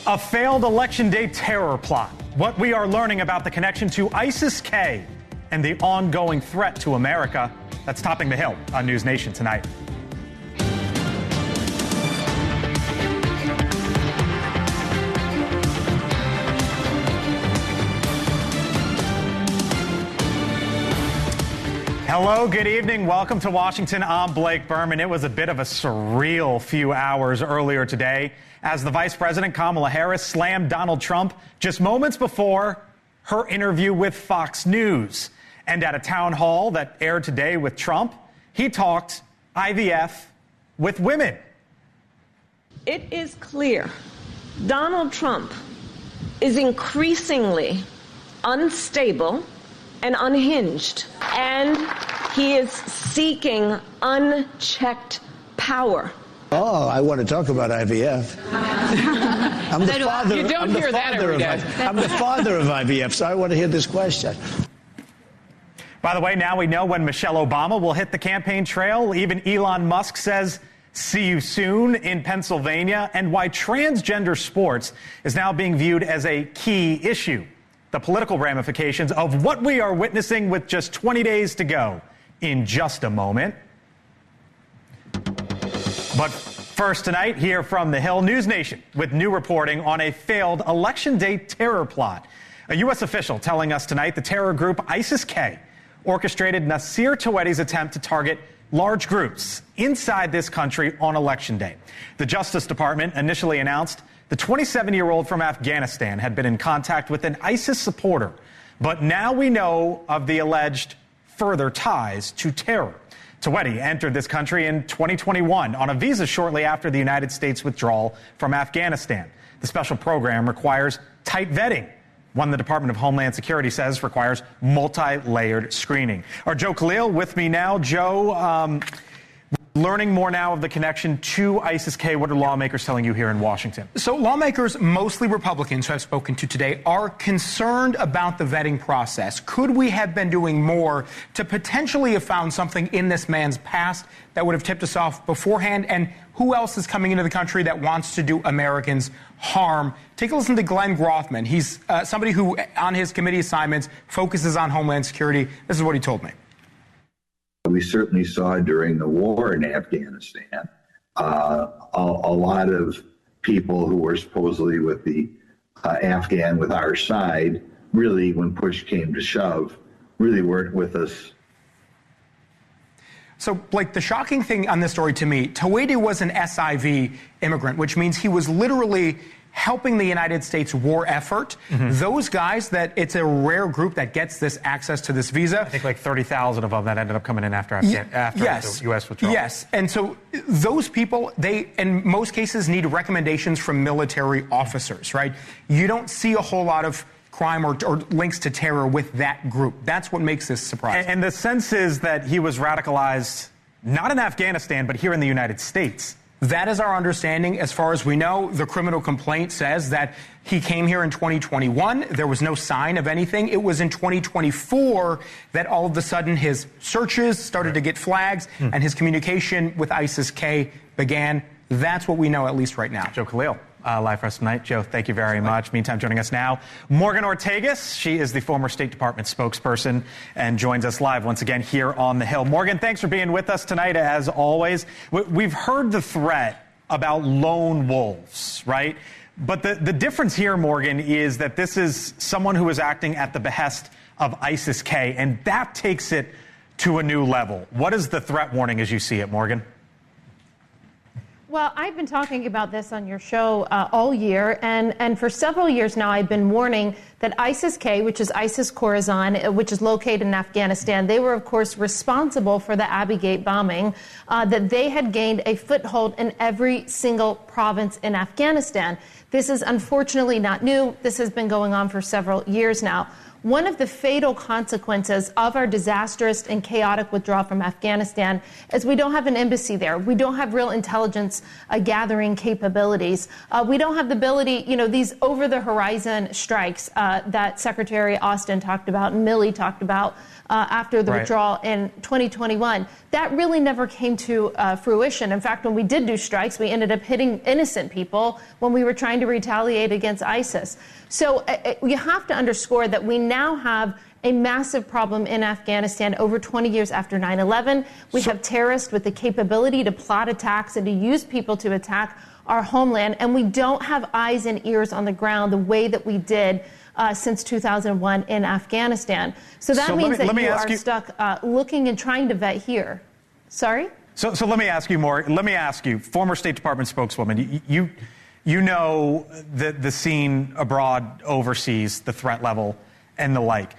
A failed election day terror plot. What we are learning about the connection to ISIS-K and the ongoing threat to America. That's Topping the Hill on NewsNation tonight. Hello, good evening. Welcome to Washington. I'm Blake Berman. It was a bit of a surreal few hours earlier today as the Vice President Kamala Harris slammed Donald Trump just moments before her interview with Fox News. And at a town hall that aired today with Trump, he talked IVF with women. It is clear Donald Trump is increasingly unstable and unhinged, and he is seeking unchecked power. Oh, I want to talk about IVF. I'm the father. You don't hear that every day. I'm the father of IVF, so I want to hear this question. By the way, now we know when Michelle Obama will hit the campaign trail. Even Elon Musk says, "See you soon" in Pennsylvania, and why transgender sports is now being viewed as a key issue. The political ramifications of what we are witnessing with just 20 days to go in just a moment. But first tonight, here from the Hill, NewsNation with new reporting on a failed election day terror plot. A U.S. official telling us tonight the terror group ISIS-K orchestrated Nasir Tawedi's attempt to target large groups inside this country on Election Day. The Justice Department initially announced the 27-year-old from Afghanistan had been in contact with an ISIS supporter, but now we know of the alleged further ties to terror. Tawedi entered this country in 2021 on a visa shortly after the United States withdrawal from Afghanistan. The special program requires tight vetting, one the Department of Homeland Security says requires multi-layered screening. Our Joe Khalil with me now. Joe, learning more now of the connection to ISIS-K. What are lawmakers telling you here in Washington? So lawmakers, mostly Republicans who I've spoken to today, are concerned about the vetting process. Could we have been doing more to potentially have found something in this man's past that would have tipped us off beforehand? And who else is coming into the country that wants to do Americans harm? Take a listen to Glenn Grothman. He's somebody who, on his committee assignments, focuses on Homeland Security. This is what he told me. We certainly saw during the war in Afghanistan a lot of people who were supposedly with the Afghan with our side, really, when push came to shove, really weren't with us. So, Blake, the shocking thing on this story to me, Tawedi was an SIV immigrant, which means he was literally helping the United States war effort. Those guys, that it's a rare group that gets this access to this visa. I think like 30,000 of them that ended up coming in after the U.S. withdrawal. Yes, and so those people, they, in most cases, need recommendations from military officers, right? You don't see a whole lot of crime or links to terror with that group. That's what makes this surprising. And the sense is that he was radicalized not in Afghanistan, but here in the United States. That is our understanding. As far as we know, the criminal complaint says that he came here in 2021. There was no sign of anything. It was in 2024 that all of a sudden his searches started to get flags and his communication with ISIS-K began. That's what we know, at least right now. Joe Khalil, live for us tonight. Joe, thank you very much. Meantime, joining us now, Morgan Ortagus. She is the former State Department spokesperson and joins us live once again here on the Hill. Morgan, thanks for being with us tonight, as always. We've heard the threat about lone wolves, right? But the difference here, Morgan, is that this is someone who is acting at the behest of ISIS-K, and that takes it to a new level. What is the threat warning as you see it, Morgan? Well, I've been talking about this on your show all year, and for several years now I've been warning that ISIS-K, which is ISIS Khorasan, which is located in Afghanistan, they were, of course, responsible for the Abbey Gate bombing, that they had gained a foothold in every single province in Afghanistan. This is unfortunately not new. This has been going on for several years now. One of the fatal consequences of our disastrous and chaotic withdrawal from Afghanistan is we don't have an embassy there. We don't have real intelligence gathering capabilities. We don't have the ability, these over-the-horizon strikes that Secretary Austin talked about and Milley talked about after the withdrawal in 2021. That really never came to fruition. In fact, when we did do strikes, we ended up hitting innocent people when we were trying to retaliate against ISIS. So you have to underscore that we now have a massive problem in Afghanistan over 20 years after 9/11. We have terrorists with the capability to plot attacks and to use people to attack our homeland, and we don't have eyes and ears on the ground the way that we did since 2001 in Afghanistan. So that means that you are stuck looking and trying to vet here. Sorry? So let me ask you more. Let me ask you, former State Department spokeswoman, you know the scene abroad, overseas, the threat level and the like.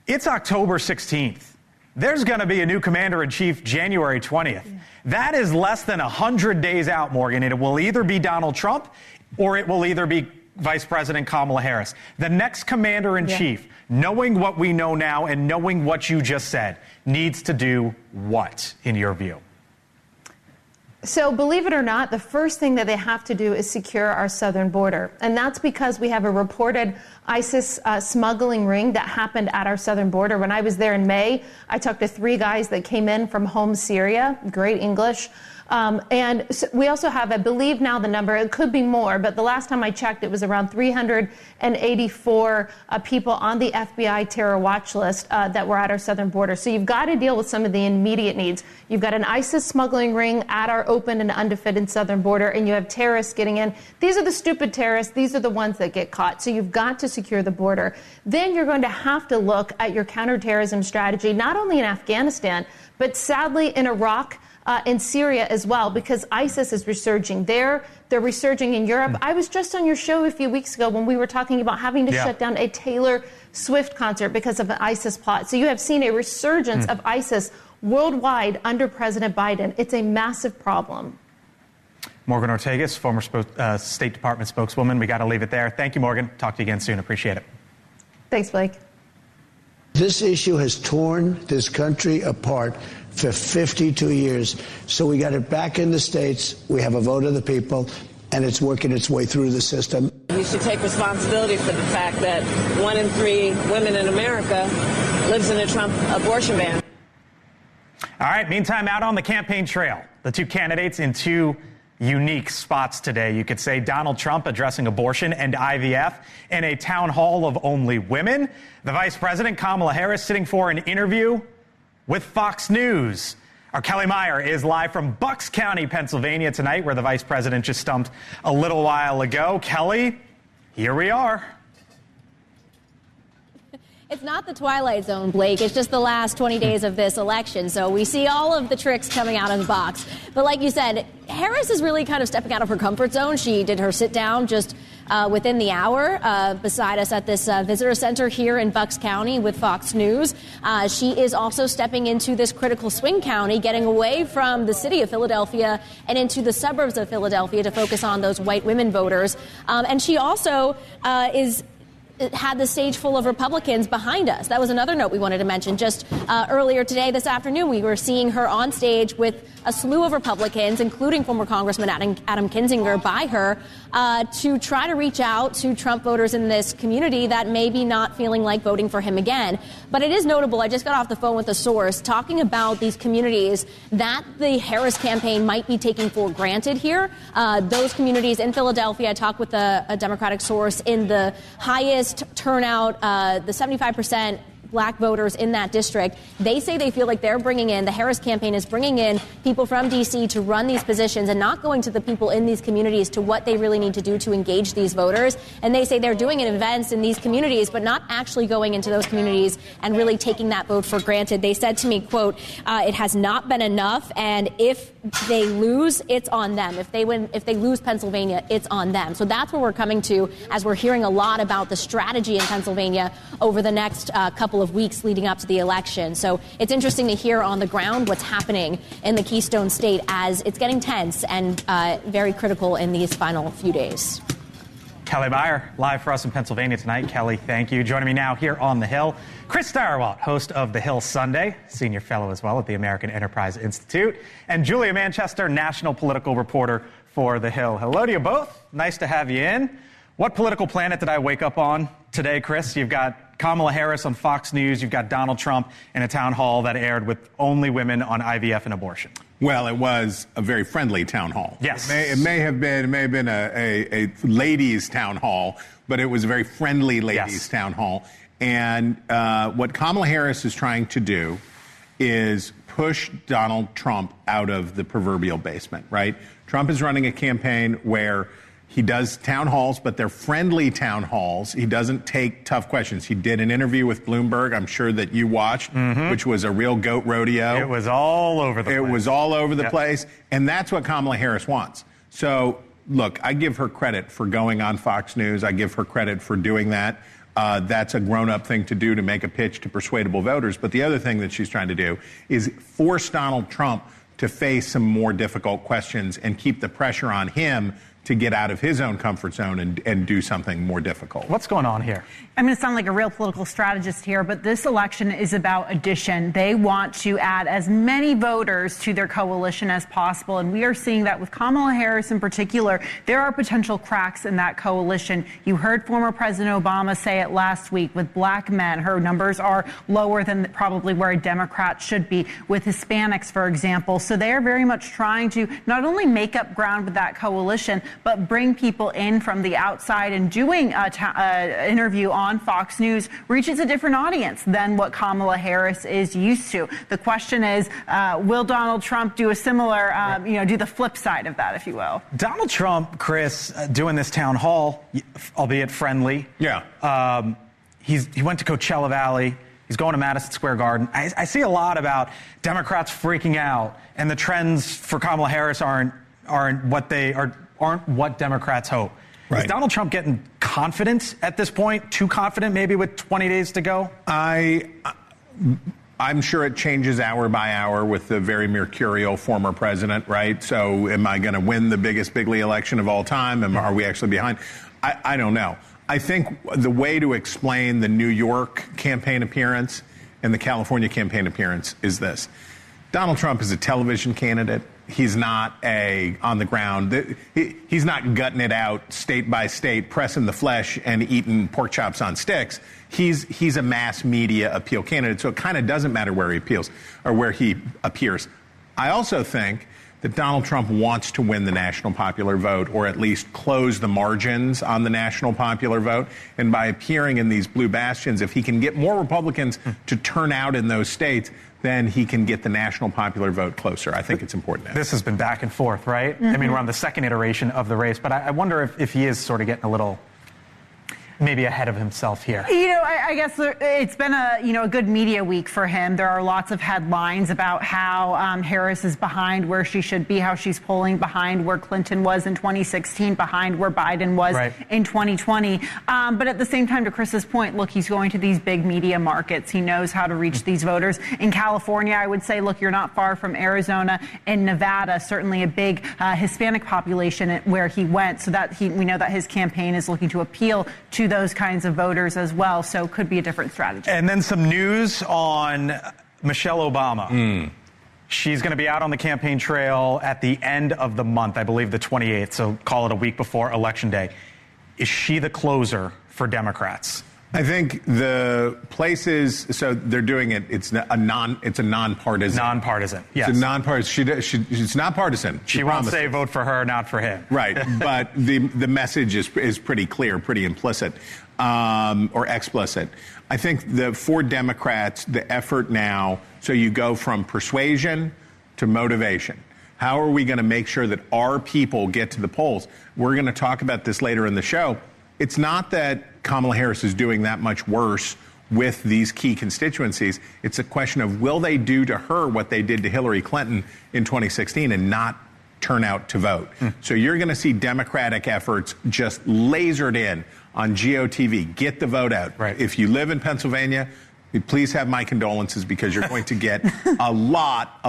It's October 16th. There's going to be a new commander-in-chief January 20th. Yeah. That is less than 100 days out, Morgan. It will either be Donald Trump or it will either be Vice President Kamala Harris. The next commander-in-chief, knowing what we know now and knowing what you just said, needs to do what, in your view? So believe it or not, the first thing that they have to do is secure our southern border. And that's because we have a reported ISIS smuggling ring that happened at our southern border. When I was there in May, I talked to 3 guys that came in from Homs, Syria, great English. And so we also have, I believe now the number, it could be more, but the last time I checked, it was around 384 people on the FBI terror watch list that were at our southern border. So you've got to deal with some of the immediate needs. You've got an ISIS smuggling ring at our open and undefended southern border, and you have terrorists getting in. These are the stupid terrorists. These are the ones that get caught. So you've got to secure the border. Then you're going to have to look at your counterterrorism strategy, not only in Afghanistan, but sadly in Iraq, in Syria as well, because ISIS is resurging there. They're resurging in Europe. I was just on your show a few weeks ago when we were talking about having to shut down a Taylor Swift concert because of an ISIS plot. So you have seen a resurgence of ISIS worldwide under President Biden. It's a massive problem. Morgan Ortagus, former State Department spokeswoman. We got to leave it there. Thank you, Morgan. Talk to you again soon. Appreciate it. Thanks, Blake. This issue has torn this country apart for 52 years. So we got it back in the states. We have a vote of the people, and it's working its way through the system. You should take responsibility for the fact that 1 in 3 women in America lives in a Trump abortion ban. All right, meantime, out on the campaign trail, the 2 candidates in 2 unique spots today. You could say Donald Trump addressing abortion and IVF in a town hall of only women. The Vice President, Kamala Harris, sitting for an interview with Fox News. Our Kelly Meyer is live from Bucks County, Pennsylvania tonight, where the Vice President just stumped a little while ago. Kelly, here we are. It's not the Twilight Zone, Blake. It's just the last 20 days of this election. So we see all of the tricks coming out of the box. But like you said, Harris is really kind of stepping out of her comfort zone. She did her sit down just within the hour beside us at this visitor center here in Bucks County with Fox News. She is also stepping into this critical swing county, getting away from the city of Philadelphia and into the suburbs of Philadelphia to focus on those white women voters. And she also had the stage full of Republicans behind us. That was another note we wanted to mention. Just earlier today, this afternoon, we were seeing her on stage with a slew of Republicans, including former Congressman Adam Kinzinger, by her to try to reach out to Trump voters in this community that may be not feeling like voting for him again. But it is notable, I just got off the phone with a source talking about these communities that the Harris campaign might be taking for granted here. Those communities in Philadelphia, I talked with a Democratic source in the highest turnout, the 75% black voters in that district. They say they feel like they're bringing in, the Harris campaign is bringing in people from D.C. to run these positions and not going to the people in these communities to what they really need to do to engage these voters. And they say they're doing events in these communities, but not actually going into those communities and really taking that vote for granted. They said to me, quote, it has not been enough. And if they lose, it's on them. If they lose Pennsylvania, it's on them. So that's where we're coming to as we're hearing a lot about the strategy in Pennsylvania over the next couple of weeks leading up to the election. So it's interesting to hear on the ground what's happening in the Keystone State as it's getting tense and very critical in these final few days. Kelly Meyer, live for us in Pennsylvania tonight. Kelly, thank you. Joining me now here on The Hill, Chris Starrett, host of The Hill Sunday, senior fellow as well at the American Enterprise Institute, and Julia Manchester, national political reporter for The Hill. Hello to you both. Nice to have you in. What political planet did I wake up on today, Chris. You've got Kamala Harris on Fox News. You've got Donald Trump in a town hall that aired with only women on IVF and abortion. Well, it was a very friendly town hall. Yes. It may have been a ladies' town hall, but it was a very friendly ladies' town hall. And what Kamala Harris is trying to do is push Donald Trump out of the proverbial basement, right? Trump is running a campaign where he does town halls, but they're friendly town halls. He doesn't take tough questions. He did an interview with Bloomberg, I'm sure that you watched, which was a real goat rodeo. It was all over the place. It was all over the place. And that's what Kamala Harris wants. So, look, I give her credit for going on Fox News. I give her credit for doing that. That's a grown-up thing to do to make a pitch to persuadable voters. But the other thing that she's trying to do is force Donald Trump to face some more difficult questions and keep the pressure on him to get out of his own comfort zone and do something more difficult. What's going on here? I'm going to sound like a real political strategist here, but this election is about addition. They want to add as many voters to their coalition as possible, and we are seeing that with Kamala Harris in particular. There are potential cracks in that coalition. You heard former President Obama say it last week with black men. Her numbers are lower than probably where a Democrat should be with Hispanics, for example. So they are very much trying to not only make up ground with that coalition, but bring people in from the outside, and doing an interview on Fox News reaches a different audience than what Kamala Harris is used to. The question is, will Donald Trump do a similar, do the flip side of that, if you will? Donald Trump, Chris, doing this town hall, albeit friendly. Yeah. He went to Coachella Valley. He's going to Madison Square Garden. I see a lot about Democrats freaking out, and the trends for Kamala Harris aren't what Democrats hope. Right. Is Donald Trump getting confident at this point? Too confident, maybe, with 20 days to go? I'm sure it changes hour by hour with the very mercurial former president, right? So am I going to win the biggest bigly election of all time? Are we actually behind? I don't know. I think the way to explain the New York campaign appearance and the California campaign appearance is this. Donald Trump is a television candidate. He's not on the ground. He's not gutting it out state by state, pressing the flesh and eating pork chops on sticks. He's a mass media appeal candidate, so it kind of doesn't matter where he appeals or where he appears. I also think that Donald Trump wants to win the national popular vote, or at least close the margins on the national popular vote. And by appearing in these blue bastions, if he can get more Republicans to turn out in those states, then he can get the national popular vote closer. I think it's important. This has been back and forth, right? I mean, we're on the second iteration of the race, but I wonder if he is sort of getting a little maybe ahead of himself here. I guess it's been a good media week for him. There are lots of headlines about how Harris is behind where she should be, how she's polling behind where Clinton was in 2016, behind where Biden was in 2020. But at the same time, to Chris's point, look, he's going to these big media markets. He knows how to reach these voters. In California, I would say, look, you're not far from Arizona and Nevada, certainly a big Hispanic population where he went. So that we know that his campaign is looking to appeal to those kinds of voters as well, so could be a different strategy. And then some news on Michelle Obama. She's going to be out on the campaign trail at the end of the month, I believe the 28th, so call it a week before Election Day. Is she the closer for Democrats? I think the places, so they're doing it. It's a nonpartisan. Nonpartisan. Yes. It's a nonpartisan. It's not partisan. She won't say vote for her, not for him. Right. But the message is pretty clear, pretty implicit, or explicit. I think for Democrats, the effort now, so you go from persuasion to motivation. How are we going to make sure that our people get to the polls? We're going to talk about this later in the show. It's not that Kamala Harris is doing that much worse with these key constituencies. It's a question of, will they do to her what they did to Hillary Clinton in 2016 and not turn out to vote? So you're going to see Democratic efforts just lasered in on GOTV. Get the vote out. Right. If you live in Pennsylvania, please have my condolences, because you're going to get a lot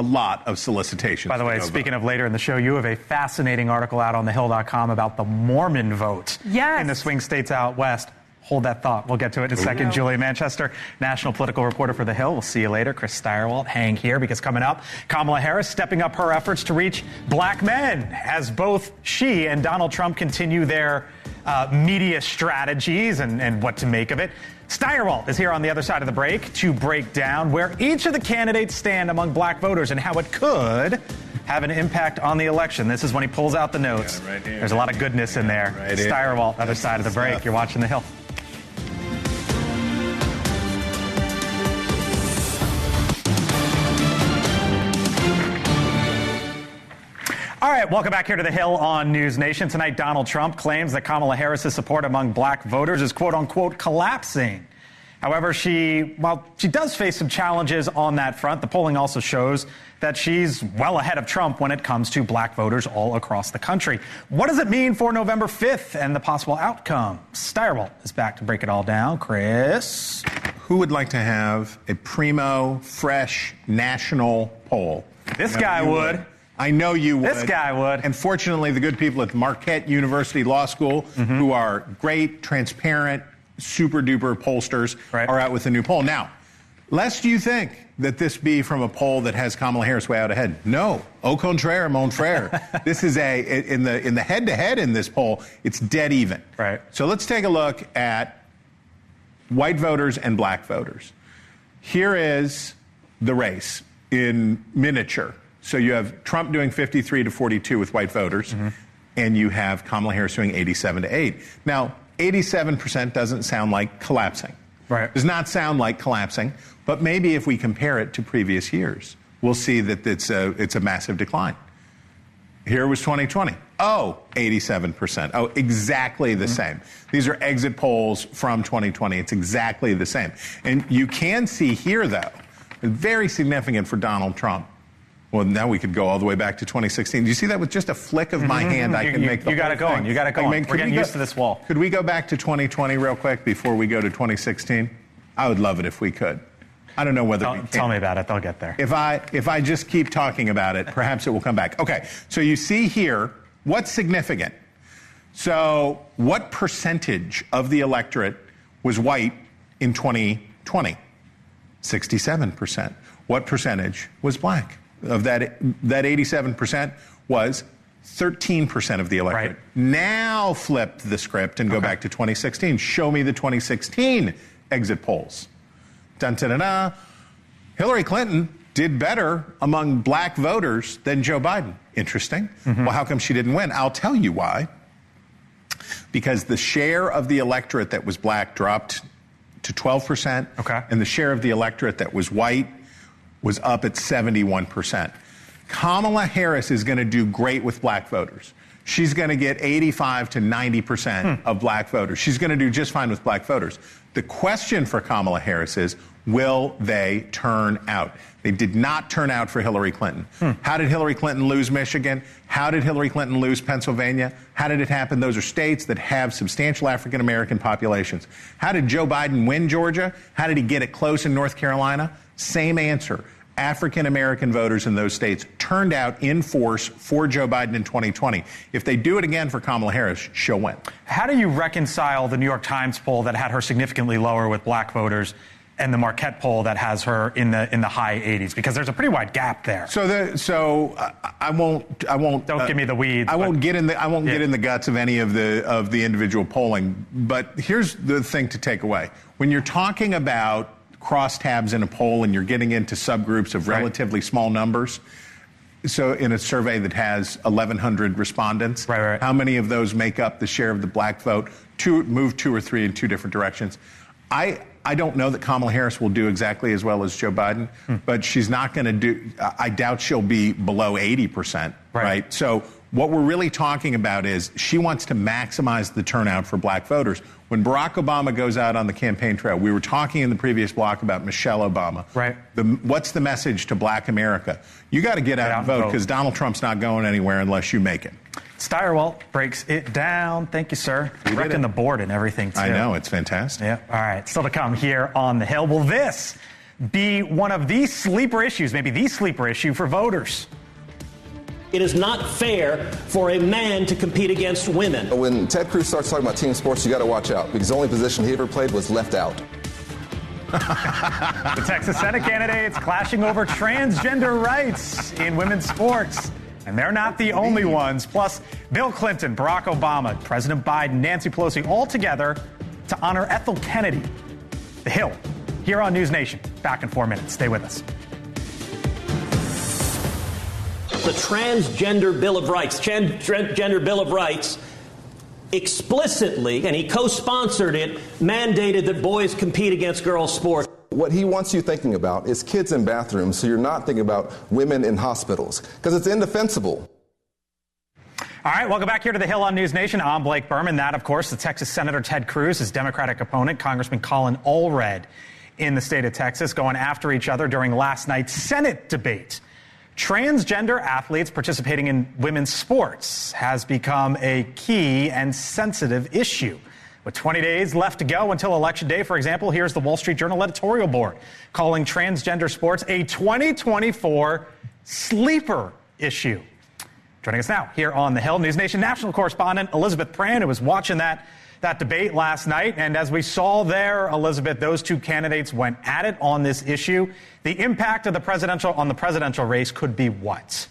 of solicitations. By the way, speaking of later in the show, you have a fascinating article out on thehill.com about the Mormon vote in the swing states out west. Hold that thought. We'll get to it in a second. Julia Manchester, national political reporter for The Hill. We'll see you later. Chris Steyerwalt, hang here, because coming up, Kamala Harris stepping up her efforts to reach black men as both she and Donald Trump continue their media strategies and what to make of it. Steyerwalt is here on the other side of the break to break down where each of the candidates stand among black voters and how it could have an impact on the election. This is when he pulls out the notes. Yeah, right here. There's a lot of goodness in there. Right Steyerwalt, other side of the break. You're watching The Hill. All right, welcome back here to The Hill on News Nation. Tonight, Donald Trump claims that Kamala Harris's support among black voters is quote-unquote collapsing. However, she does face some challenges on that front. The polling also shows that she's well ahead of Trump when it comes to black voters all across the country. What does it mean for November 5th and the possible outcome? Steyerwalt is back to break it all down. Chris? Who would like to have a primo, fresh, national poll? This guy would. I know you would. This guy would. And fortunately, the good people at Marquette University Law School, who are great, transparent, super-duper pollsters, are out with a new poll. Now, lest you think that this be from a poll that has Kamala Harris way out ahead. No. Au contraire, mon frère. This is in the head-to-head in this poll, it's dead even. Right. So let's take a look at white voters and black voters. Here is the race in miniature. So you have Trump doing 53 to 42 with white voters, and you have Kamala Harris doing 87 to 8. Now, 87% doesn't sound like collapsing. Right. Does not sound like collapsing, but maybe if we compare it to previous years, we'll see that it's a massive decline. Here was 2020. Oh, 87%. Oh, exactly the same. These are exit polls from 2020. It's exactly the same. And you can see here, though, very significant for Donald Trump. Well, now we could go all the way back to 2016. Do you see that with just a flick of my hand? I can make the You got it going. thing. You got it going. We're getting used to this wall. Could we go back to 2020 real quick before we go to 2016? I would love it if we could. I don't know whether we can. Tell me about it. They'll get there. If I just keep talking about it, perhaps it will come back. Okay, so you see here what's significant. So what percentage of the electorate was white in 2020? 67%. What percentage was black? Of that 87% was 13% of the electorate. Right. Now flip the script and go back to 2016. Show me the 2016 exit polls. Dun, dun, dun, dun. Hillary Clinton did better among black voters than Joe Biden. Interesting. Well, how come she didn't win? I'll tell you why. Because the share of the electorate that was black dropped to 12%. Okay. And the share of the electorate that was white was up at 71%. Kamala Harris is going to do great with black voters. She's going to get 85 to 90% of black voters. She's going to do just fine with black voters. The question for Kamala Harris is, will they turn out? They did not turn out for Hillary Clinton. How did Hillary Clinton lose Michigan? How did Hillary Clinton lose Pennsylvania? How did it happen? Those are states that have substantial African-American populations. How did Joe Biden win Georgia? How did he get it close in North Carolina? Same answer. African-American voters in those states turned out in force for Joe Biden in 2020. If they do it again for Kamala Harris, she'll win. How do you reconcile the New York Times poll that had her significantly lower with black voters and the Marquette poll that has her in the high 80s? Because there's a pretty wide gap there. So I won't. Don't give me the weeds. I won't get in the guts of any of the individual polling. But here's the thing to take away: when you're talking about crosstabs in a poll and you're getting into subgroups of relatively small numbers. So in a survey that has 1,100 respondents, how many of those make up the share of the black vote? Move 2 or 3 in 2 different directions. I don't know that Kamala Harris will do exactly as well as Joe Biden, but she's not going to do. I doubt she'll be below 80%. Right. So what we're really talking about is she wants to maximize the turnout for black voters. When Barack Obama goes out on the campaign trail, we were talking in the previous block about Michelle Obama. Right. What's the message to black America? You got to get out and vote because Donald Trump's not going anywhere unless you make it. Steyerwalt breaks it down. Thank you, sir. Wrecking the board and everything, too. I know. It's fantastic. Yeah. All right. Still to come here on The Hill. Will this be one of these sleeper issues, maybe the sleeper issue for voters? It is not fair for a man to compete against women. When Ted Cruz starts talking about team sports, you got to watch out because the only position he ever played was left out. The Texas Senate candidates clashing over transgender rights in women's sports. And they're not the only ones. Plus, Bill Clinton, Barack Obama, President Biden, Nancy Pelosi, all together to honor Ethel Kennedy. The Hill, here on News Nation. Back in 4 minutes. Stay with us. The Transgender Bill of Rights, explicitly, and he co-sponsored it, mandated that boys compete against girls' sports. What he wants you thinking about is kids in bathrooms, so you're not thinking about women in hospitals, because it's indefensible. All right, welcome back here to the Hill on News Nation. I'm Blake Berman. That, of course, the Texas Senator Ted Cruz, his Democratic opponent, Congressman Colin Allred, in the state of Texas, going after each other during last night's Senate debate. Transgender athletes participating in women's sports has become a key and sensitive issue. With 20 days left to go until Election Day, for example, here's the Wall Street Journal editorial board calling transgender sports a 2024 sleeper issue. Joining us now here on the Hill, News Nation national correspondent Elizabeth Pran, who was watching that debate last night. And as we saw there, Elizabeth, those two candidates went at it on this issue. The impact of the presidential race could be what?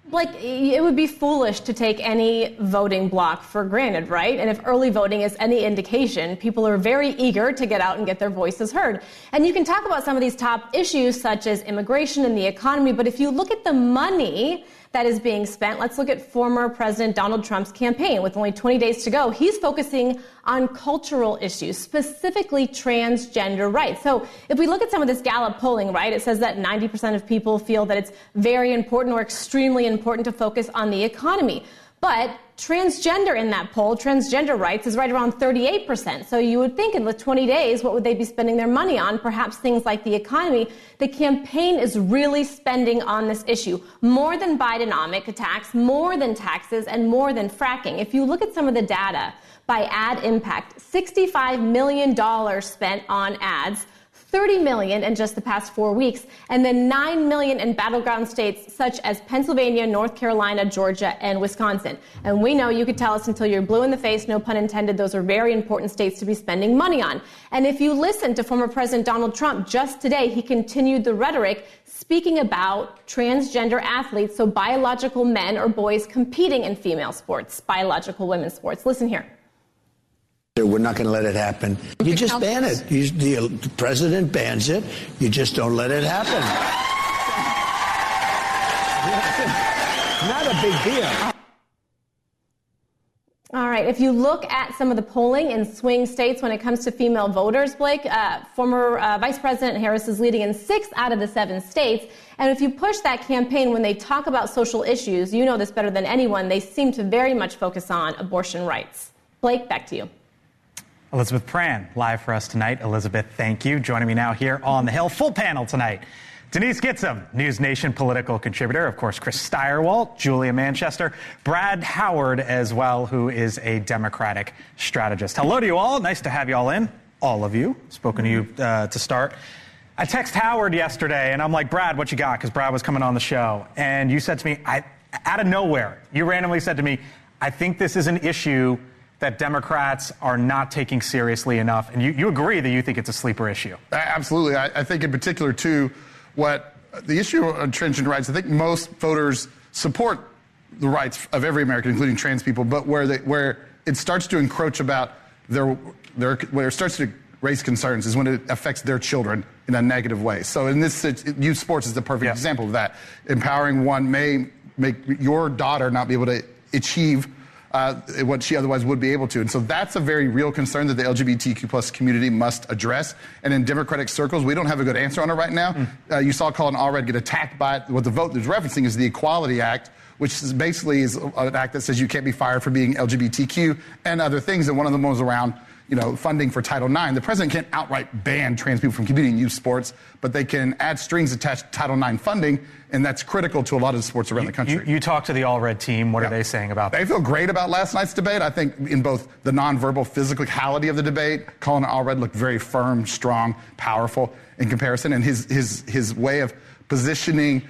Like, it would be foolish to take any voting block for granted, right? And if early voting is any indication, people are very eager to get out and get their voices heard. And you can talk about some of these top issues, such as immigration and the economy, but if you look at the money that is being spent, let's look at former President Donald Trump's campaign. With only 20 days to go, he's focusing on cultural issues, specifically transgender rights. So if we look at some of this Gallup polling, right, it says that 90% of people feel that it's very important or extremely important to focus on the economy. But transgender in that poll, transgender rights, is right around 38%. So you would think in the 20 days, what would they be spending their money on? Perhaps things like the economy. The campaign is really spending on this issue. More than Bidenomic attacks, more than taxes, and more than fracking. If you look at some of the data by ad impact, $65 million spent on ads, $30 million in just the past 4 weeks, and then $9 million in battleground states such as Pennsylvania, North Carolina, Georgia, and Wisconsin. And we know, you could tell us until you're blue in the face, no pun intended, those are very important states to be spending money on. And if you listen to former President Donald Trump just today, he continued the rhetoric speaking about transgender athletes, so biological men or boys competing in female sports, biological women's sports. Listen here. We're not going to let it happen. You just ban it. The president bans it. You just don't let it happen. Not a big deal. All right. If you look at some of the polling in swing states when it comes to female voters, Blake, former Vice President Harris is leading in 6 out of the 7 states. And if you push that campaign, when they talk about social issues, you know this better than anyone, they seem to very much focus on abortion rights. Blake, back to you. Elizabeth Pran, live for us tonight. Elizabeth, thank you. Joining me now here on the Hill. Full panel tonight. Denise Gitsham, News Nation political contributor. Of course, Chris Steyerwalt, Julia Manchester, Brad Howard as well, who is a Democratic strategist. Hello to you all. Nice to have you all in. All of you. Spoken to you to start. I texted Howard yesterday, and I'm like, Brad, what you got? Because Brad was coming on the show. And you said to me, out of nowhere, you randomly said to me, I think this is an issue that Democrats are not taking seriously enough. And you agree that you think it's a sleeper issue. Absolutely. I think in particular, too, what the issue of transgender rights, I think most voters support the rights of every American, including trans people, but where it starts to encroach about where it starts to raise concerns is when it affects their children in a negative way. So in this, youth sports is the perfect example of that. Empowering one may make your daughter not be able to achieve what she otherwise would be able to. And so that's a very real concern that the LGBTQ plus community must address. And in Democratic circles, we don't have a good answer on it right now. You saw Colin Allred get attacked by it. What the vote is referencing is the Equality Act, which is basically an act that says you can't be fired for being LGBTQ and other things. And one of them was around funding for Title IX. The president can't outright ban trans people from competing in youth sports, but they can add strings attached to Title IX funding, and that's critical to a lot of the sports around the country. You talked to the Allred team. What are they saying about that? They feel great about last night's debate. I think in both the nonverbal physicality of the debate, Colin Allred looked very firm, strong, powerful in comparison, and his way of positioning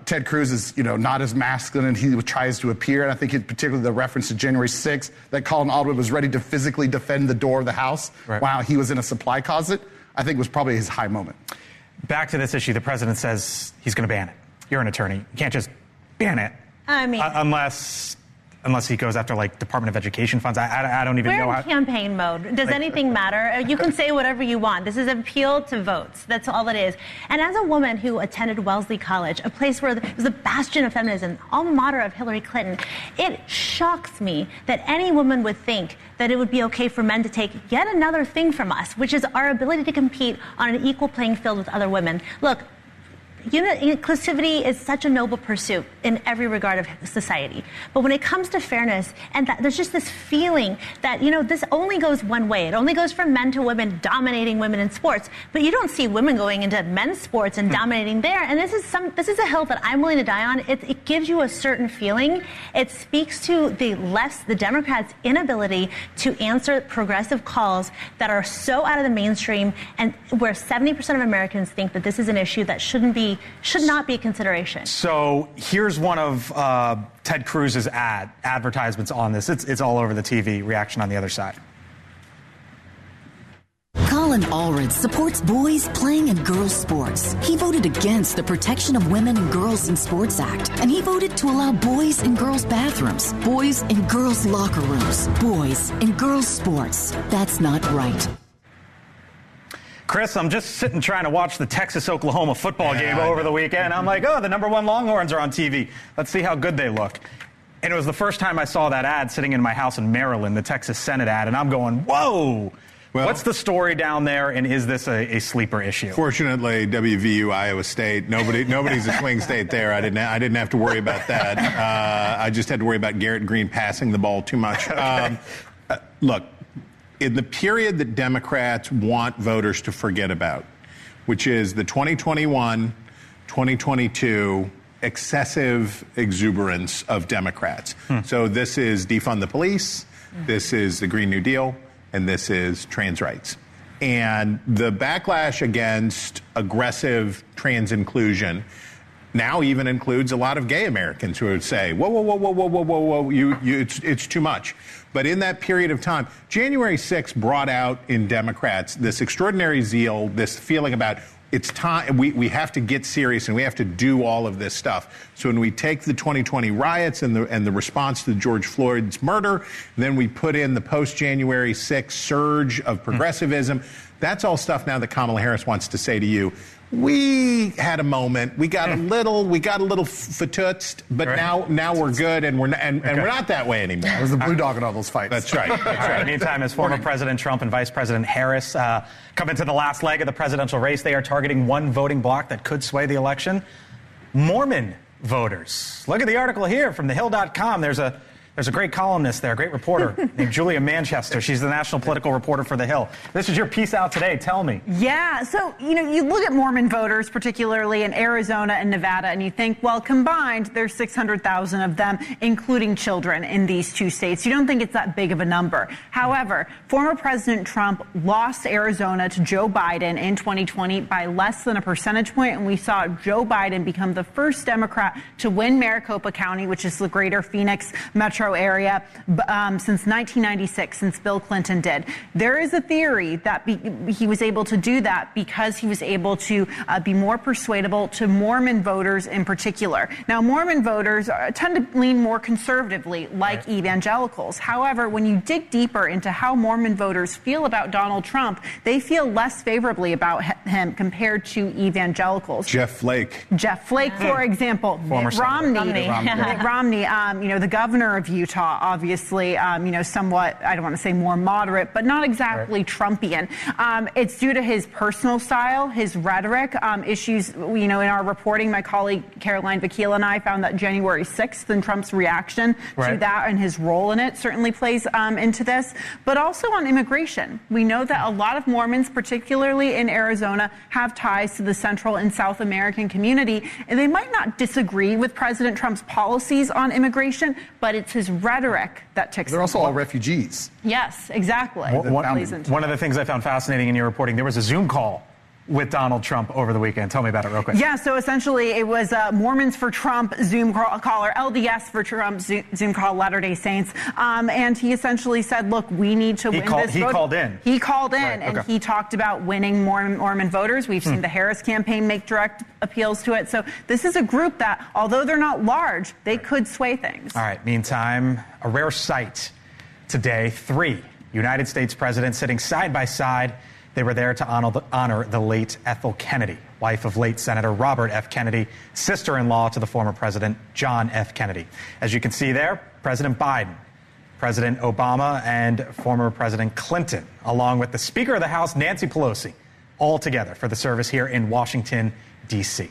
Ted Cruz is, not as masculine and he tries to appear. And I think particularly the reference to January 6th, that Colin Allred was ready to physically defend the door of the House while he was in a supply closet, I think was probably his high moment. Back to this issue, the president says he's going to ban it. You're an attorney. You can't just ban it. I mean, unless he goes after like Department of Education funds. I don't even know we're how. in campaign mode. Does anything matter? You can say whatever you want. This is an appeal to votes. That's all it is. And as a woman who attended Wellesley College, a place where it was a bastion of feminism, alma mater of Hillary Clinton, it shocks me that any woman would think that it would be okay for men to take yet another thing from us, which is our ability to compete on an equal playing field with other women. Look, inclusivity is such a noble pursuit in every regard of society. But when it comes to fairness, and there's just this feeling that, this only goes one way. It only goes from men to women, dominating women in sports. But you don't see women going into men's sports and dominating there. And this is a hill that I'm willing to die on. It gives you a certain feeling. It speaks to the Democrats' inability to answer progressive calls that are so out of the mainstream, and where 70% of Americans think that this is an issue that should not be a consideration. So here's one of Ted Cruz's advertisements on this. It's all over the TV. Reaction on the other side. Colin Allred supports boys playing in girls' sports. He voted against the Protection of Women and Girls in Sports Act, and he voted to allow boys in girls' bathrooms, boys in girls' locker rooms, boys in girls' sports. That's not right. Chris, I'm just sitting trying to watch the Texas-Oklahoma football game over the weekend. I'm like, the number one Longhorns are on TV. Let's see how good they look. And it was the first time I saw that ad sitting in my house in Maryland, the Texas Senate ad, and I'm going, whoa! Well, what's the story down there, and is this a sleeper issue? Fortunately, WVU, Iowa State, nobody's a swing state there. I didn't have to worry about that. I just had to worry about Garrett Green passing the ball too much. Okay. Look, in the period that Democrats want voters to forget about, which is the 2021, 2022 excessive exuberance of Democrats. So this is defund the police, this is the Green New Deal, and this is trans rights. And the backlash against aggressive trans inclusion now even includes a lot of gay Americans who would say, whoa, it's too much. But in that period of time, January 6th brought out in Democrats this extraordinary zeal, this feeling about it's time, we have to get serious and we have to do all of this stuff. So when we take the 2020 riots and the response to George Floyd's murder, then we put in the post-January 6th surge of progressivism. That's all stuff now that Kamala Harris wants to say to you. We had a moment. We got a little fatutzed, but right. now we're good, and we're not that way anymore. It was the blue dog in all those fights. That's right. That's right. Meantime, as former President Trump and Vice President Harris come into the last leg of the presidential race, they are targeting one voting bloc that could sway the election: Mormon voters. Look at the article here from thehill.com. There's a great columnist there, a great reporter named Julia Manchester. She's the national political reporter for The Hill. This is your piece out today. Tell me. Yeah. So, you look at Mormon voters, particularly in Arizona and Nevada, and you think, well, combined, there's 600,000 of them, including children in these two states. You don't think it's that big of a number. However, former President Trump lost Arizona to Joe Biden in 2020 by less than a percentage point, and we saw Joe Biden become the first Democrat to win Maricopa County, which is the greater Phoenix metro area, since 1996, since Bill Clinton did. There is a theory that he was able to do that because he was able to be more persuadable to Mormon voters in particular. Now, Mormon voters tend to lean more conservatively, like evangelicals. However, when you dig deeper into how Mormon voters feel about Donald Trump, they feel less favorably about him compared to evangelicals. Jeff Flake, for example. Mitt Romney, the governor of Utah, obviously, somewhat, I don't want to say more moderate, but not exactly Trumpian. It's due to his personal style, his rhetoric, issues, in our reporting, my colleague Caroline Vakil and I found that January 6th and Trump's reaction to that and his role in it certainly plays into this, but also on immigration. We know that a lot of Mormons, particularly in Arizona, have ties to the Central and South American community, and they might not disagree with President Trump's policies on immigration, but it's his rhetoric that ticks. They're also all refugees. Yes, exactly. One of the things I found fascinating in your reporting, there was a Zoom call with Donald Trump over the weekend. Tell me about it real quick. Yeah, so essentially it was Mormons for Trump Zoom call, or LDS for Trump Zoom call, Latter-day Saints. And he essentially said, look, we need to win this vote. He called in. He called in, right, and okay. he talked about winning Mormon voters. We've seen the Harris campaign make direct appeals to it. So this is a group that, although they're not large, they could sway things. All right, meantime, a rare sight today. 3 United States presidents sitting side by side. They were there to honor the late Ethel Kennedy, wife of late Senator Robert F. Kennedy, sister-in-law to the former president, John F. Kennedy. As you can see there, President Biden, President Obama, and former President Clinton, along with the Speaker of the House, Nancy Pelosi, all together for the service here in Washington, D.C.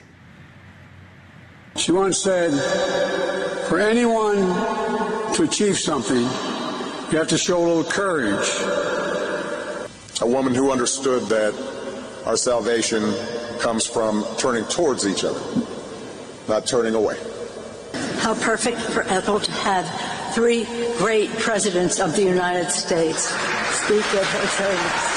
She once said, for anyone to achieve something, you have to show a little courage. A woman who understood that our salvation comes from turning towards each other, not turning away. How perfect for Ethel to have 3 great presidents of the United States speak at her service.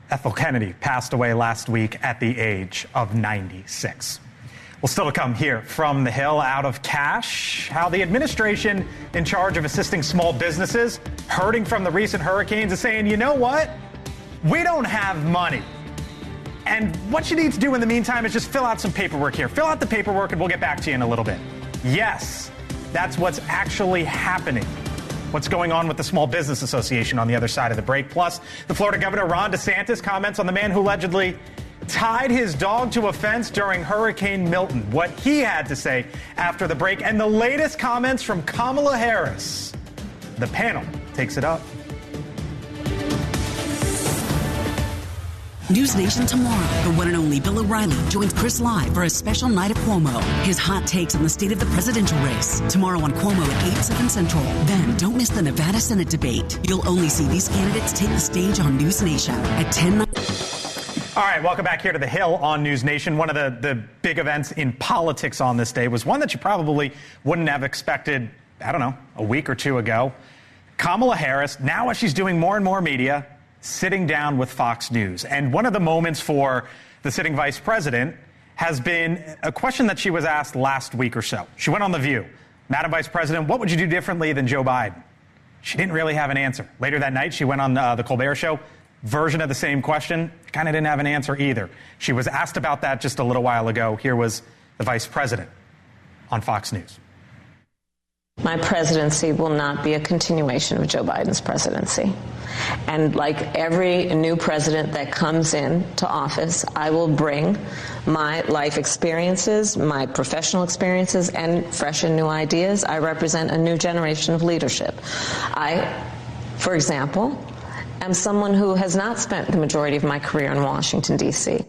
Ethel Kennedy passed away last week at the age of 96. Well, still to come here from the Hill, out of cash, how the administration in charge of assisting small businesses hurting from the recent hurricanes is saying, you know what? We don't have money. And what you need to do in the meantime is just fill out some paperwork here. Fill out the paperwork and we'll get back to you in a little bit. Yes, that's what's actually happening. What's going on with the Small Business Association on the other side of the break. Plus, the Florida Governor Ron DeSantis comments on the man who allegedly tied his dog to a fence during Hurricane Milton. What he had to say after the break, and the latest comments from Kamala Harris. The panel takes it up. NewsNation tomorrow. The one and only Bill O'Reilly joins Chris live for a special night of Cuomo. His hot takes on the state of the presidential race. Tomorrow on Cuomo at 8, 7 Central. Then don't miss the Nevada Senate debate. You'll only see these candidates take the stage on NewsNation at 10. All right, welcome back here to the Hill on NewsNation. One of the big events in politics on this day was one that you probably wouldn't have expected, I don't know, a week or two ago. Kamala Harris, now as she's doing more and more media, sitting down with Fox News. And one of the moments for the sitting vice president has been a question that she was asked last week or so. She went on The View. Madam Vice President, what would you do differently than Joe Biden? She didn't really have an answer. Later that night, she went on the Colbert Show. Version of the same question, kind of didn't have an answer either. She was asked about that just a little while ago. Here was the vice president on Fox News. My presidency will not be a continuation of Joe Biden's presidency. And like every new president that comes into office, I will bring my life experiences, my professional experiences, and fresh and new ideas. I represent a new generation of leadership. I, for example, am someone who has not spent the majority of my career in Washington, D.C.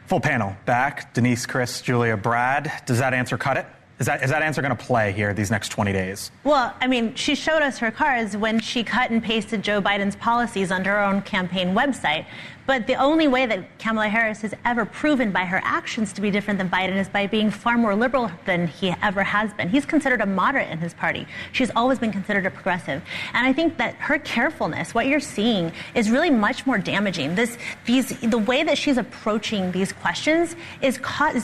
Full panel back. Denise, Chris, Julia, Brad. Does that answer cut it? Is that answer going to play here these next 20 days? Well, I mean, she showed us her cards when she cut and pasted Joe Biden's policies onto her own campaign website. But the only way that Kamala Harris has ever proven by her actions to be different than Biden is by being far more liberal than he ever has been. He's considered a moderate in his party. She's always been considered a progressive. And I think that her carefulness, what you're seeing, is really much more damaging. The way that she's approaching these questions is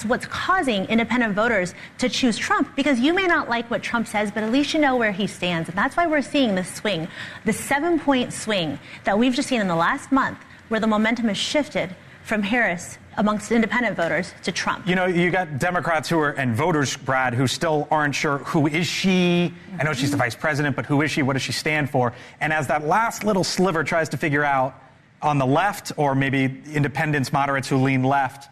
what's causing independent voters to choose Trump, because you may not like what Trump says, but at least you know where he stands. And that's why we're seeing this swing, the 7-point swing that we've just seen in the last month, where the momentum has shifted from Harris amongst independent voters to Trump. You know, you got Democrats and voters, Brad, who still aren't sure, who is she? I know she's the vice president, but who is she? What does she stand for? And as that last little sliver tries to figure out on the left, or maybe independents, moderates who lean left,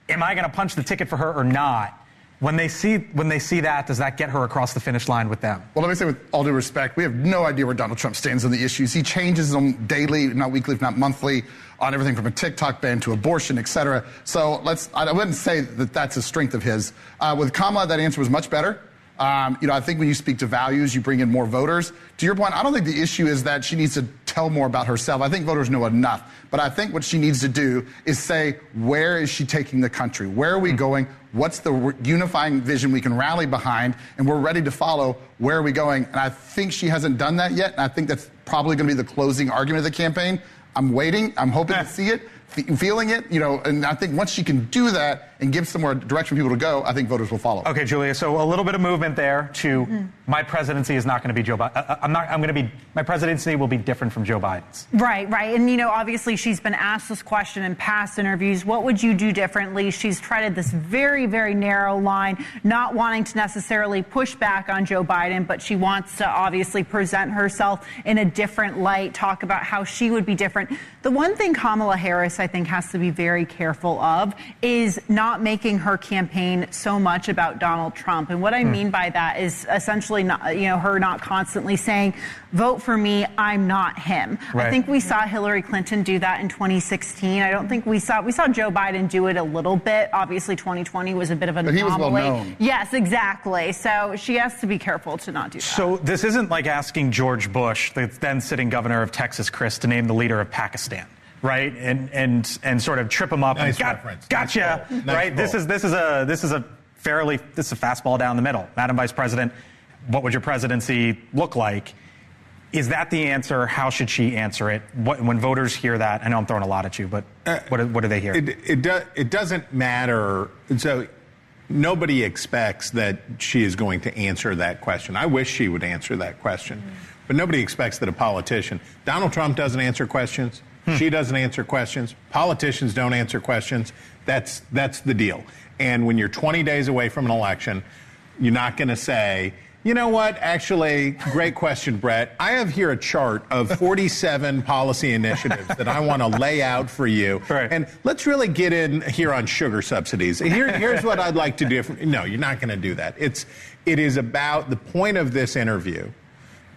am I going to punch the ticket for her or not? When they see that, does that get her across the finish line with them? Well, let me say with all due respect, we have no idea where Donald Trump stands on the issues. He changes them daily, not weekly, if not monthly, on everything from a TikTok ban to abortion, et cetera. So I wouldn't say that that's a strength of his. With Kamala, that answer was much better. I think when you speak to values, you bring in more voters. To your point, I don't think the issue is that she needs to tell more about herself. I think voters know enough. But I think what she needs to do is say, where is she taking the country? Where are we going? What's the unifying vision we can rally behind? And we're ready to follow. Where are we going? And I think she hasn't done that yet. And I think that's probably going to be the closing argument of the campaign. I'm waiting. I'm hoping to see it, feeling it, and I think once she can do that and give some more direction for people to go, I think voters will follow. Okay, Julia, so a little bit of movement there to my presidency is not going to be Joe Biden. My presidency will be different from Joe Biden's. Right. And, obviously she's been asked this question in past interviews. What would you do differently? She's treaded this very, very narrow line, not wanting to necessarily push back on Joe Biden, but she wants to obviously present herself in a different light, talk about how she would be different. The one thing Kamala Harris, I think, has to be very careful of is not making her campaign so much about Donald Trump. And what I mean by that is essentially not, her not constantly saying, vote for me, I'm not him. Right. I think we saw Hillary Clinton do that in 2016. I don't think we saw Joe Biden do it a little bit. Obviously 2020 was a bit of an anomaly. But he was well known. Yes, exactly. So she has to be careful to not do that. So this isn't like asking George Bush, the then sitting governor of Texas, Chris, to name the leader of Pakistan. Right, and sort of trip him up. Nice and reference. Gotcha. Nice right. pull. This is a fastball down the middle. Madam Vice President, what would your presidency look like? Is that the answer? How should she answer it? When voters hear that, I know I'm throwing a lot at you, but what do they hear? It doesn't matter. So nobody expects that she is going to answer that question. I wish she would answer that question, but nobody expects that a politician. Donald Trump doesn't answer questions. She doesn't answer questions. Politicians don't answer questions. That's the deal. And when you're 20 days away from an election, you're not going to say, you know what, actually, great question, Brett. I have here a chart of 47 policy initiatives that I want to lay out for you. Right. And let's really get in here on sugar subsidies. Here's what I'd like to do. No, you're not going to do that. It is about the point of this interview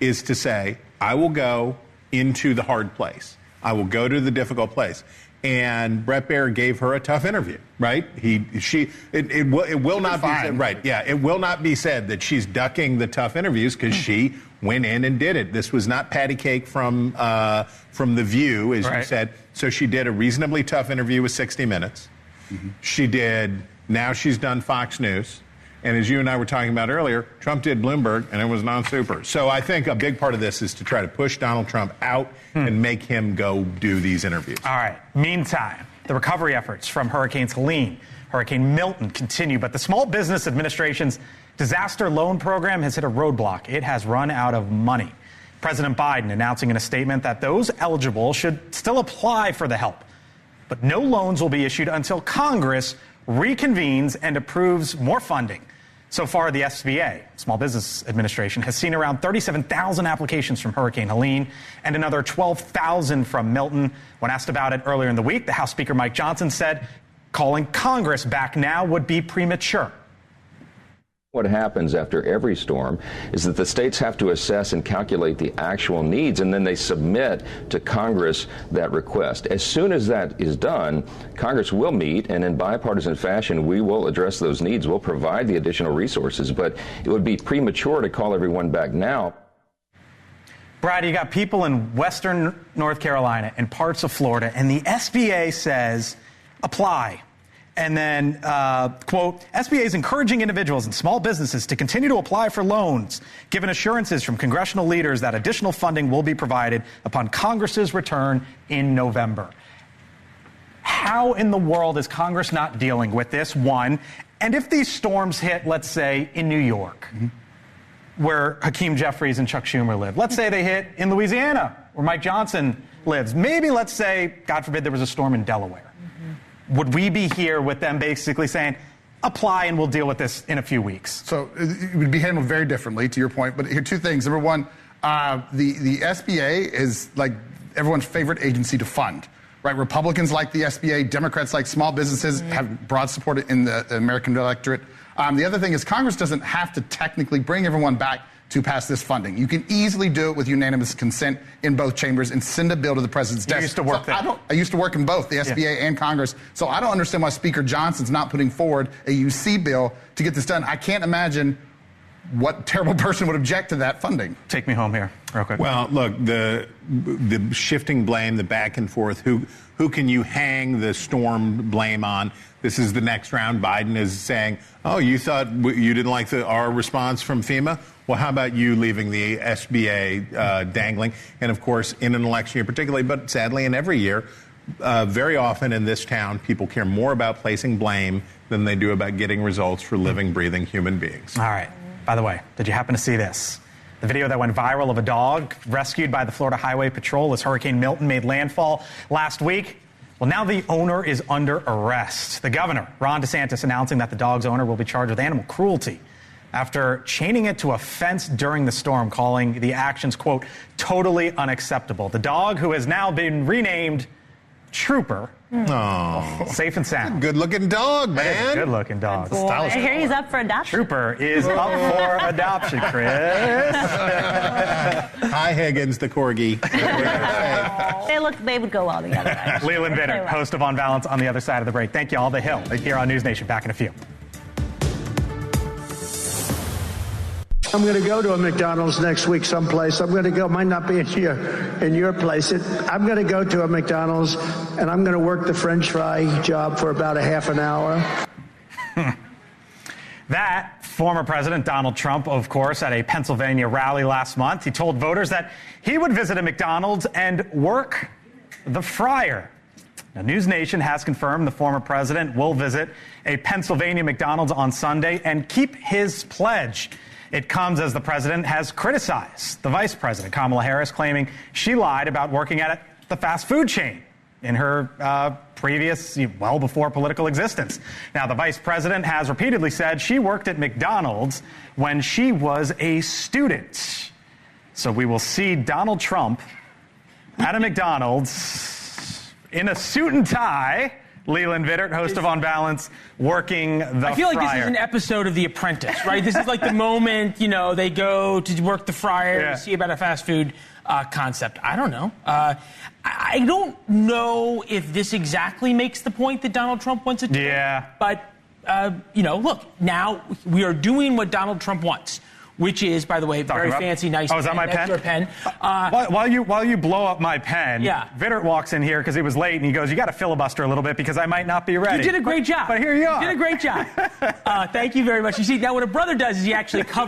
is to say, I will go into the hard place. I will go to the difficult place. And Brett Baier gave her a tough interview, right? It will not be said, right? Yeah, it will not be said that she's ducking the tough interviews because she went in and did it. This was not patty cake from The View, as you said. So she did a reasonably tough interview with 60 Minutes. Now she's done Fox News. And as you and I were talking about earlier, Trump did Bloomberg, and it was non-super. So I think a big part of this is to try to push Donald Trump out and make him go do these interviews. All right. Meantime, the recovery efforts from Hurricanes Helene, Hurricane Milton continue, but the Small Business Administration's disaster loan program has hit a roadblock. It has run out of money. President Biden announcing in a statement that those eligible should still apply for the help, but no loans will be issued until Congress reconvenes and approves more funding. So far, the SBA, Small Business Administration, has seen around 37,000 applications from Hurricane Helene and another 12,000 from Milton. When asked about it earlier in the week, the House Speaker Mike Johnson said calling Congress back now would be premature. What happens after every storm is that the states have to assess and calculate the actual needs, and then they submit to Congress that request. As soon as that is done, Congress will meet, and in bipartisan fashion, we will address those needs. We'll provide the additional resources, but it would be premature to call everyone back now. Brad, you got people in western North Carolina and parts of Florida, and the SBA says apply. And then, quote, SBA is encouraging individuals and small businesses to continue to apply for loans, given assurances from congressional leaders that additional funding will be provided upon Congress's return in November. How in the world is Congress not dealing with this, one? And if these storms hit, let's say, in New York, where Hakeem Jeffries and Chuck Schumer live. Let's say they hit in Louisiana, where Mike Johnson lives. Maybe, let's say, God forbid, there was a storm in Delaware. Would we be here with them basically saying, apply and we'll deal with this in a few weeks? So it would be handled very differently, to your point. But here are two things. Number one, the SBA is like everyone's favorite agency to fund. Right? Republicans like the SBA, Democrats like small businesses, have broad support in the American electorate. The other thing is Congress doesn't have to technically bring everyone back to pass this funding. You can easily do it with unanimous consent in both chambers and send a bill to the president's desk. You used to work there. I used to work in both the SBA and Congress, so I don't understand why Speaker Johnson's not putting forward a UC bill to get this done. I can't imagine what terrible person would object to that funding? Take me home here, real quick. Well, look, the shifting blame, the back and forth, who can you hang the storm blame on? This is the next round. Biden is saying, oh, you thought you didn't like our response from FEMA? Well, how about you leaving the SBA dangling? And, of course, in an election year particularly, but sadly in every year, very often in this town, people care more about placing blame than they do about getting results for living, breathing human beings. All right. By the way, did you happen to see this? The video that went viral of a dog rescued by the Florida Highway Patrol as Hurricane Milton made landfall last week. Well, now the owner is under arrest. The governor, Ron DeSantis, announcing that the dog's owner will be charged with animal cruelty after chaining it to a fence during the storm, calling the actions, quote, totally unacceptable. The dog, who has now been renamed Trooper. Oh, safe and sound. Good-looking dog, man. Good-looking dog. I hear he's up for adoption. Trooper is up for adoption, Chris. Hi, Higgins, the corgi. They would go well together. Actually. Leland Bitter, host of On Balance, on the other side of the break. Thank you all. The Hill here on NewsNation. Back in a few. I'm going to go to a McDonald's next week someplace. I'm going to go, might not be in your place. I'm going to go to a McDonald's and I'm going to work the French fry job for about a half an hour. That former President Donald Trump, of course, at a Pennsylvania rally last month, he told voters that he would visit a McDonald's and work the fryer. Now, NewsNation has confirmed the former president will visit a Pennsylvania McDonald's on Sunday and keep his pledge. It comes as the president has criticized the vice president, Kamala Harris, claiming she lied about working at the fast food chain in her previous, well before political existence. Now, the vice president has repeatedly said she worked at McDonald's when she was a student. So we will see Donald Trump at a McDonald's in a suit and tie. Leland Vittert, host of On Balance, working the fryer. I feel like this is an episode of The Apprentice, right? This is like the moment, they go to work the fryer, see about a fast food concept. I don't know. I don't know if this exactly makes the point that Donald Trump wants it to. Yeah. But, look, now we are doing what Donald Trump wants, which is, by the way, very fancy, nice. Oh, is that my pen? Your pen. While you blow up my pen, Vittert walks in here because he was late, and he goes, "You got to filibuster a little bit because I might not be ready." You did a great job. But here you are. You did a great job. Thank you very much. You see, now what a brother does is he actually covers.